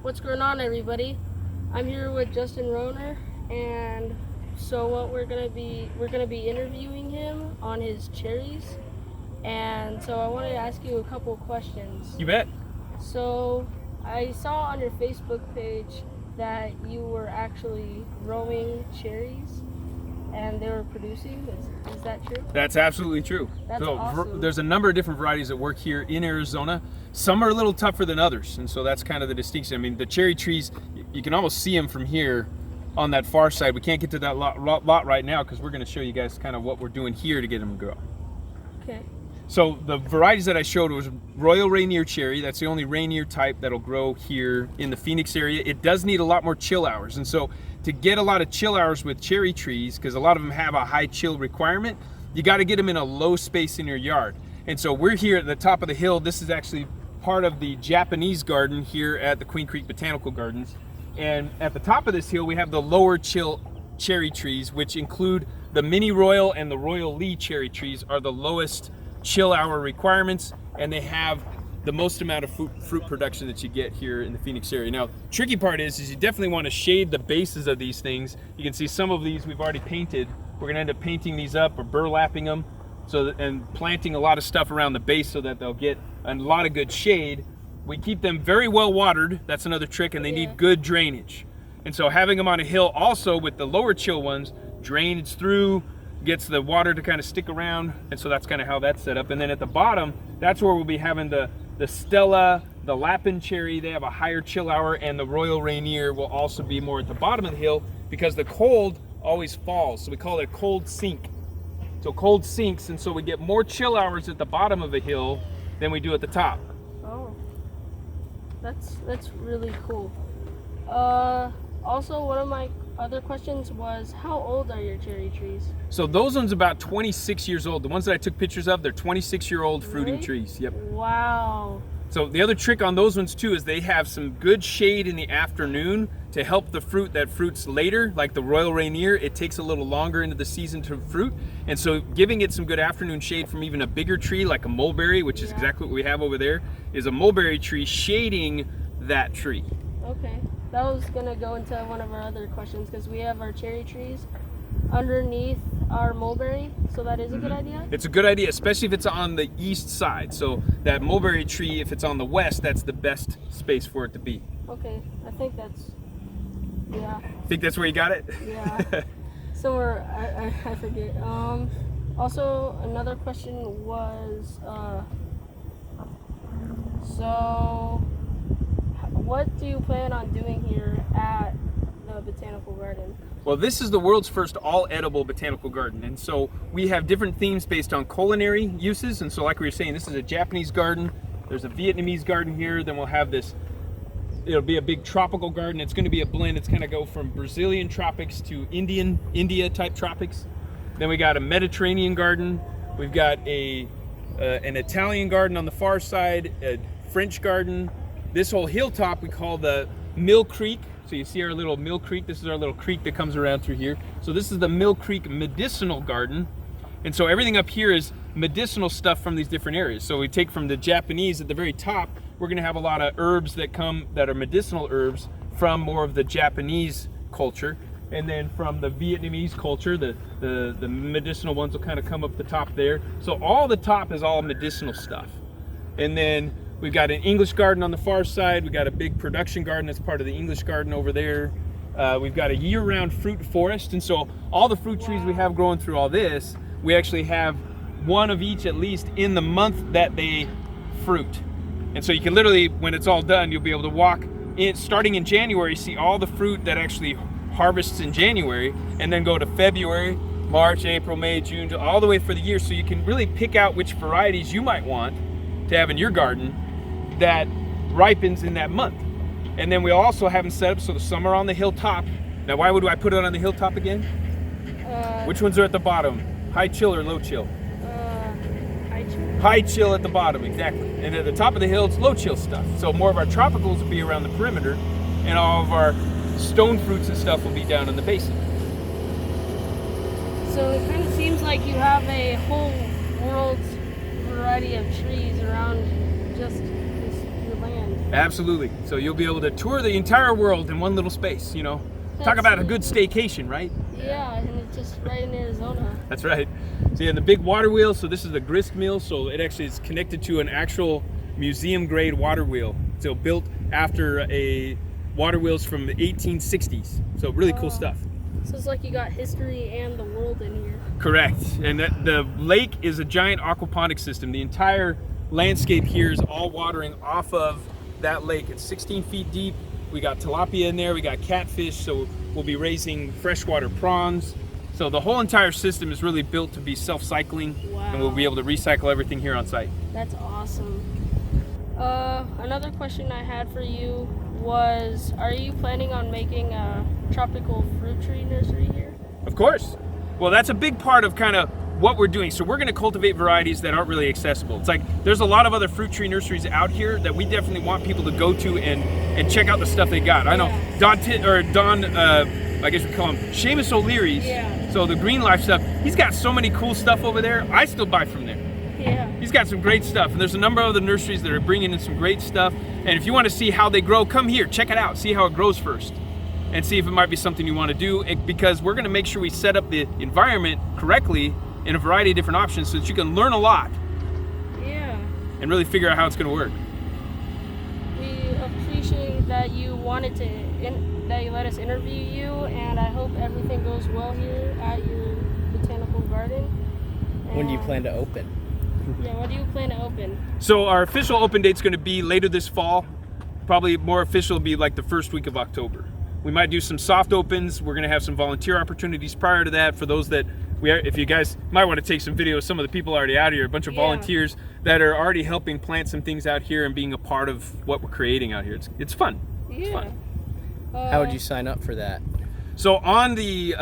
What's going on, everybody? I'm here with Justin Roner, and so what we're gonna be interviewing him on his cherries, and so I wanted to ask you a couple questions. You bet. So I saw on your Facebook page that you were actually growing cherries and they were producing. Is that true? That's absolutely true. That's awesome. There's a number of different varieties that work here in Arizona. Some are a little tougher than others, and so that's kind of the distinction. I mean, the cherry trees, you can almost see them from here on that far side. We can't get to that lot right now because we're going to show you guys kind of what we're doing here to get them to grow. Okay. So the varieties that I showed was Royal Rainier cherry. That's the only Rainier type that'll grow here in the Phoenix area. It does need a lot more chill hours, and so to get a lot of chill hours with cherry trees, because a lot of them have a high chill requirement, you got to get them in a low space in your yard. And so we're here at the top of the hill. This is actually part of the Japanese garden here at the Queen Creek Botanical Gardens. And at the top of this hill, we have the lower chill cherry trees, which include the Mini Royal and the Royal Lee cherry trees are the lowest chill hour requirements, and they have the most amount of fruit production that you get here in the Phoenix area. Now, tricky part is you definitely want to shade the bases of these things. You can see some of these we've already painted. We're going to end up painting these up or burlapping them, and planting a lot of stuff around the base so that they'll get a lot of good shade. We keep them very well watered. That's another trick, and they need good drainage. And so having them on a hill also with the lower chill ones, drainage through, gets the water to kind of stick around, and so that's kind of how that's set up. And then at the bottom, that's where we'll be having the Stella, the Lapin cherry. They have a higher chill hour, and the Royal Rainier will also be more at the bottom of the hill because the cold always falls. So we call it a cold sink. So cold sinks, and so we get more chill hours at the bottom of a hill than we do at the top. Oh, that's really cool. Also, one of my other questions was, how old are your cherry trees? So those ones about 26 years old. The ones that I took pictures of, they're 26-year-old fruiting trees. Yep. Wow. So the other trick on those ones too is they have some good shade in the afternoon to help the fruit that fruits later, like the Royal Rainier. It takes a little longer into the season to fruit, and so giving it some good afternoon shade from even a bigger tree like a mulberry, which is exactly what we have over there, is a mulberry tree shading that tree. Okay. That was gonna go into one of our other questions because we have our cherry trees underneath our mulberry, so that is a good idea. It's a good idea, especially if it's on the east side. So that mulberry tree, if it's on the west, that's the best space for it to be. Okay, I think that's, yeah. Think that's where you got it? Yeah. Somewhere, I forget. Also, another question was, so what do you plan on doing here at the Botanical Garden? Well, this is the world's first all-edible botanical garden, and so we have different themes based on culinary uses. And so like we were saying, this is a Japanese garden, there's a Vietnamese garden here, then we'll have this, it'll be a big tropical garden. It's going to be a blend. It's going to go from Brazilian tropics to India type tropics. Then we got a Mediterranean garden, we've got an Italian garden on the far side, a French garden. This whole hilltop we call the Mill Creek. So you see our little Mill Creek. This is our little creek that comes around through here. So this is the Mill Creek Medicinal Garden. And so everything up here is medicinal stuff from these different areas. So we take from the Japanese at the very top, we're gonna have a lot of herbs that are medicinal herbs from more of the Japanese culture. And then from the Vietnamese culture, the medicinal ones will kind of come up the top there. So all the top is all medicinal stuff. And then we've got an English garden on the far side. We've got a big production garden that's part of the English garden over there. We've got a year-round fruit forest. And so all the fruit trees we have growing through all this, we actually have one of each at least in the month that they fruit. And so you can literally, when it's all done, you'll be able to walk in, starting in January, see all the fruit that actually harvests in January, and then go to February, March, April, May, June, all the way for the year. So you can really pick out which varieties you might want to have in your garden that ripens in that month. And then we also have them set up so some are on the hilltop. Now, why would I put it on the hilltop again? Which ones are at the bottom? High chill or low chill? High chill. High chill at the bottom, exactly. And at the top of the hill, it's low chill stuff. So more of our tropicals will be around the perimeter, and all of our stone fruits and stuff will be down in the basin. So it kind of seems like you have a whole world's variety of trees around just your land. Absolutely. So you'll be able to tour the entire world in one little space, you know. Talk about a good staycation, right? Yeah, and it's just right in Arizona. That's right. So yeah, the big water wheel, so this is the grist mill, so it actually is connected to an actual museum grade water wheel. So built after a water wheels from the 1860s. So really cool stuff. So it's like you got history and the world in here. Correct. And the lake is a giant aquaponics system. The entire landscape here is all watering off of that lake. It's 16 feet deep. We got tilapia in there, we got catfish, so we'll be raising freshwater prawns. So the whole entire system is really built to be self-cycling. Wow. And we'll be able to recycle everything here on site. That's awesome. Another question I had for you was, are you planning on making a tropical fruit tree nursery here? Of course. Well, that's a big part of kind of what we're doing. So we're going to cultivate varieties that aren't really accessible. It's like there's a lot of other fruit tree nurseries out here that we definitely want people to go to and check out the stuff they got. I know Don, I guess we call him Seamus O'Leary's. Yeah. So the green life stuff, he's got so many cool stuff over there. I still buy from there. Yeah. He's got some great stuff, and there's a number of other nurseries that are bringing in some great stuff. And if you want to see how they grow, come here, check it out, see how it grows first, and see if it might be something you want to do, because we're going to make sure we set up the environment correctly in a variety of different options so that you can learn a lot. Yeah. And really figure out how it's going to work. We appreciate that you wanted to, that you let us interview you, and I hope everything goes well here at your botanical garden. When do you plan to open? Yeah, when do you plan to open? So our official open date's going to be later this fall. Probably more official will be like the first week of October. We might do some soft opens. We're going to have some volunteer opportunities prior to that for those that if you guys might want to take some videos, some of the people already out here, a bunch of volunteers that are already helping plant some things out here and being a part of what we're creating out here. It's fun. Yeah. It's fun. How would you sign up for that? So on the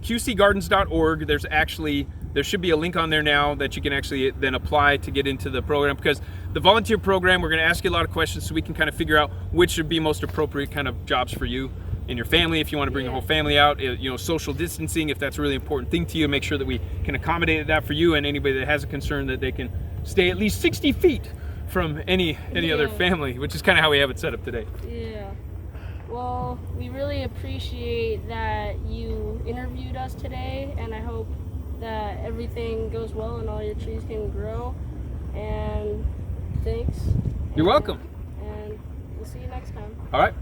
qcgardens.org, there should be a link on there now that you can actually then apply to get into the program, because the volunteer program, we're going to ask you a lot of questions so we can kind of figure out which should be most appropriate kind of jobs for you and your family. If you want to bring the whole family out, you know, social distancing, if that's a really important thing to you, make sure that we can accommodate that for you, and anybody that has a concern that they can stay at least 60 feet from any other family, which is kind of how we have it set up today. Yeah. Well, we really appreciate that you interviewed us today, and I hope that everything goes well and all your trees can grow. And thanks. You're welcome. And we'll see you next time. All right.